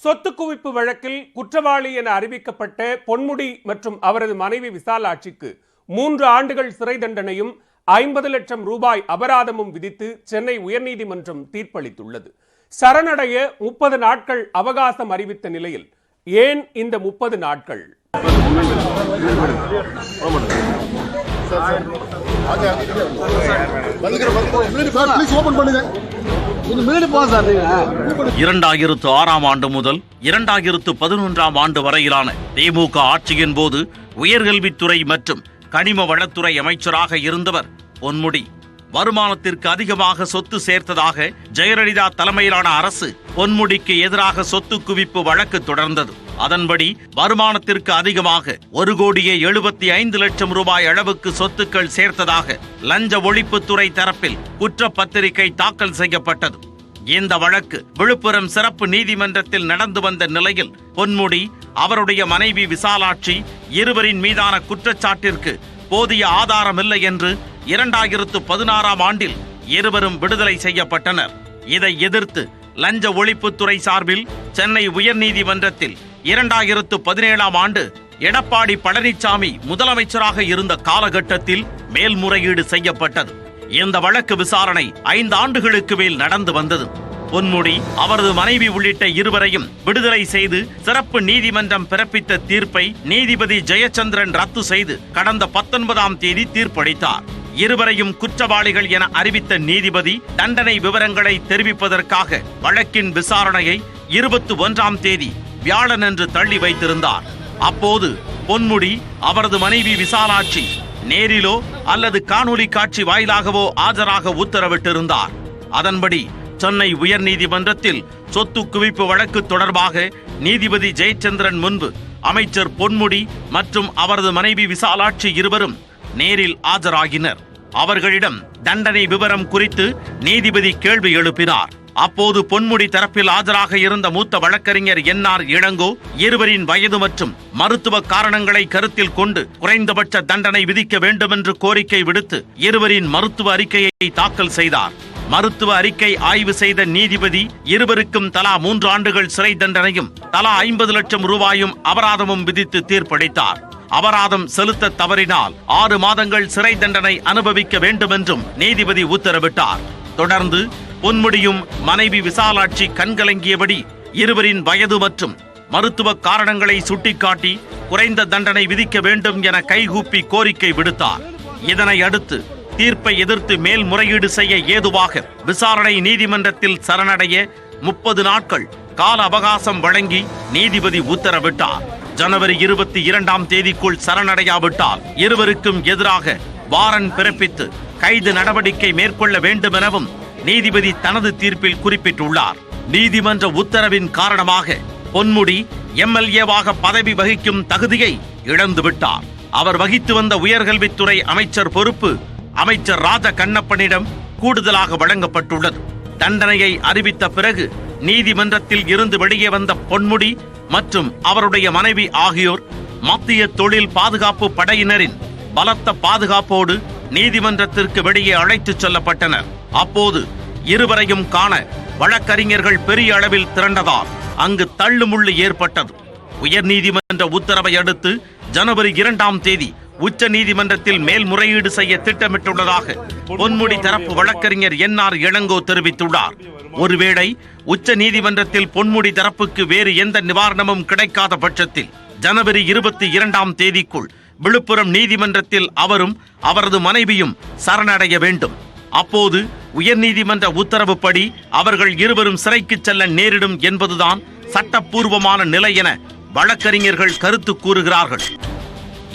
சொத்து குவிப்பு வழக்கில் குற்றவாளி என அறிவிக்கப்பட்ட பொன்முடி மற்றும் அவரது மனைவி விசாலாட்சிக்கு 3 ஆண்டுகள் சிறை தண்டனையும் 50 லட்சம் ரூபாய் அபராதமும் விதித்து சென்னை உயர்நீதிமன்றம் தீர்ப்பளித்துள்ளது. சரணடைய 30 நாட்கள் அவகாசம் அறிவித்த நிலையில் ஏன் இந்த 30 நாட்கள்? இரண்டாயிரத்து 6ஆம் ஆண்டு முதல் 2011ஆம் ஆண்டு வரையிலான திமுக ஆட்சியின் போது உயர்கல்வித்துறை மற்றும் கனிம வளத்துறை அமைச்சராக இருந்தவர் பொன்முடி. வருமானத்திற்கு அதிகமாக சொத்து சேர்த்ததாக ஜெயலலிதா தலைமையிலான அரசு பொன்முடிக்கு எதிராக சொத்து குவிப்பு வழக்கு தொடர்ந்தது. அதன்படி வருமானத்திற்கு அதிகமாக 1,75 லட்சம் ரூபாய் அளவுக்கு சொத்துக்கள் சேர்த்ததாக லஞ்ச ஒழிப்புத்துறை தரப்பில் குற்றப்பத்திரிகை தாக்கல் செய்யப்பட்டது. இந்த வழக்கு விழுப்புரம் சிறப்பு நீதிமன்றத்தில் நடந்து வந்த நிலையில் பொன்முடி, அவருடைய மனைவி விசாலாட்சி இருவரின் மீதான குற்றச்சாட்டிற்கு போதிய ஆதாரமில்லை என்று 2016ஆம் ஆண்டில் இருவரும் விடுதலை செய்யப்பட்டனர். இதை எதிர்த்து லஞ்ச ஒழிப்புத்துறை சார்பில் சென்னை உயர்நீதிமன்றத்தில் 2017ஆம் ஆண்டு எடப்பாடி பழனிசாமி முதலமைச்சராக இருந்த காலகட்டத்தில் மேல்முறையீடு செய்யப்பட்டது. இந்த வழக்கு விசாரணை 5 ஆண்டுகளுக்கு மேல் நடந்து வந்தது. பொன்முடி, அவரது மனைவி உள்ளிட்ட இருவரையும் விடுதலை செய்து சிறப்பு நீதிமன்றம் பிறப்பித்த தீர்ப்பை நீதிபதி ஜெயச்சந்திரன் ரத்து செய்து கடந்த 19ஆம் தேதி தீர்ப்பளித்தார். இருவரையும் குற்றவாளிகள் என அறிவித்த நீதிபதி தண்டனை விவரங்களை தெரிவிப்பதற்காக வழக்கின் விசாரணையை 21ஆம் தேதி வியாழனன்று தள்ளி வைத்திருந்தார். அப்போது பொன்முடி, அவரது மனைவி விசாலாட்சி நேரிலோ அல்லது காணொலி காட்சி வாயிலாகவோ ஆஜராக உத்தரவிட்டிருந்தார். அதன்படி சென்னை உயர்நீதிமன்றத்தில் சொத்து குவிப்பு வழக்கு தொடர்பாக நீதிபதி ஜெயச்சந்திரன் முன்பு அமைச்சர் பொன்முடி மற்றும் அவரது மனைவி விசாலாட்சி இருவரும் நேரில் ஆஜராகினர். அவர்களிடம் தண்டனை விவரம் குறித்து நீதிபதி கேள்வி எழுப்பினார். அப்போது பொன்முடி தரப்பில் ஆஜராக இருந்த மூத்த வழக்கறிஞர் என்.ஆர். இளங்கோ இருவரின் வயது மற்றும் மருத்துவ காரணங்களை கருத்தில் கொண்டு குறைந்தபட்ச தண்டனை விதிக்க வேண்டும் என்று கோரிக்கை விடுத்து இருவரின் மருத்துவ அறிக்கையை தாக்கல் செய்தார். மருத்துவ அறிக்கை ஆய்வு செய்த நீதிபதி இருவருக்கும் தலா 3 ஆண்டுகள் சிறை தண்டனையும் தலா 50 லட்சம் ரூபாயும் அபராதமும் விதித்து தீர்ப்பளித்தார். அபராதம் செலுத்த தவறினால் 6 மாதங்கள் சிறை தண்டனை அனுபவிக்க வேண்டும் என்றும் நீதிபதி உத்தரவிட்டார். தொடர்ந்து பொன்முடியும் மனைவி விசாலாட்சி கண்கலங்கியபடி இருவரின் வயது மற்றும் மருத்துவ காரணங்களை சுட்டிக்காட்டி குறைந்த தண்டனை விதிக்க வேண்டும் என கைகூப்பி கோரிக்கை விடுத்தார். இதனை அடுத்து தீர்ப்பை எதிர்த்து மேல்முறையீடு செய்ய ஏதுவாக விசாரணை நீதிமன்றத்தில் சரணடைய 30 நாட்கள் கால அவகாசம் வழங்கி நீதிபதி உத்தரவிட்டார். ஜனவரி 22ஆம் தேதிக்குள் சரணடையாவிட்டால் இருவருக்கும் எதிராக வாரண்ட் பிறப்பித்து கைது நடவடிக்கை மேற்கொள்ள வேண்டும் எனவும் நீதிபதி தனது தீர்ப்பில் குறிப்பிட்டுள்ளார். நீதிமன்ற உத்தரவின் காரணமாக பொன்முடி எம்எல்ஏவாக பதவி வகிக்கும் தகுதியை இழந்துவிட்டார். அவர் வகித்து வந்த உயர்கல்வித்துறை அமைச்சர் பொறுப்பு அமைச்சர் ராஜ கண்ணப்பனிடம் கூடுதலாக வழங்கப்பட்டுள்ளது. தண்டனையை அறிவித்த பிறகு நீதிமன்றத்தில் இருந்து வெளியே வந்த பொன்முடி மற்றும் அவருடைய மனைவி ஆகியோர் மத்திய தொழில் பாதுகாப்பு படையினரின் பலத்த பாதுகாப்போடு நீதிமன்றத்திற்கு வெளியே அழைத்துச் செல்லப்பட்டனர். அப்போது இருவரையும் காண வழக்கறிஞர்கள் பெரிய அளவில் திரண்டதால் அங்கு தள்ளுமுள்ளு ஏற்பட்டது. உயர்நீதிமன்ற உத்தரவை அடுத்து ஜனவரி 2ஆம் தேதி உச்ச நீதிமன்றத்தில் மேல்முறையீடு செய்ய திட்டமிட்டுள்ளதாக பொன்முடி தரப்பு வழக்கறிஞர் என்.ஆர். இளங்கோ தெரிவித்துள்ளார். ஒருவேளை உச்ச நீதிமன்றத்தில் பொன்முடி தரப்புக்கு வேறு எந்த நிவாரணமும் கிடைக்காத பட்சத்தில் ஜனவரி 22ஆம் தேதிக்குள் விழுப்புரம் நீதிமன்றத்தில் அவரும் அவரது மனைவியும் சரணடைய வேண்டும். அப்போது உயர்நீதிமன்ற உத்தரவுப்படி அவர்கள் இருவரும் சிறைக்கு செல்ல நேரிடும் என்பதுதான் சட்டப்பூர்வமான நிலை என வழக்கறிஞர்கள் கருத்து கூறுகிறார்கள்.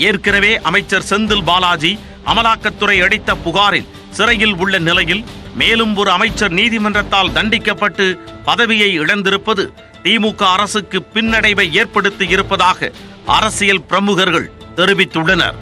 ஏற்கனவே அமைச்சர் செந்தில் பாலாஜி அமலாக்கத்துறை அளித்த புகாரில் சிறையில் உள்ள நிலையில் மேலும் ஒரு அமைச்சர் நீதிமன்றத்தால் தண்டிக்கப்பட்டு பதவியை இழந்திருப்பது திமுக அரசுக்கு பின்னடைவை ஏற்படுத்தி இருப்பதாக அரசியல் பிரமுகர்கள் தெரிவித்துள்ளனர்.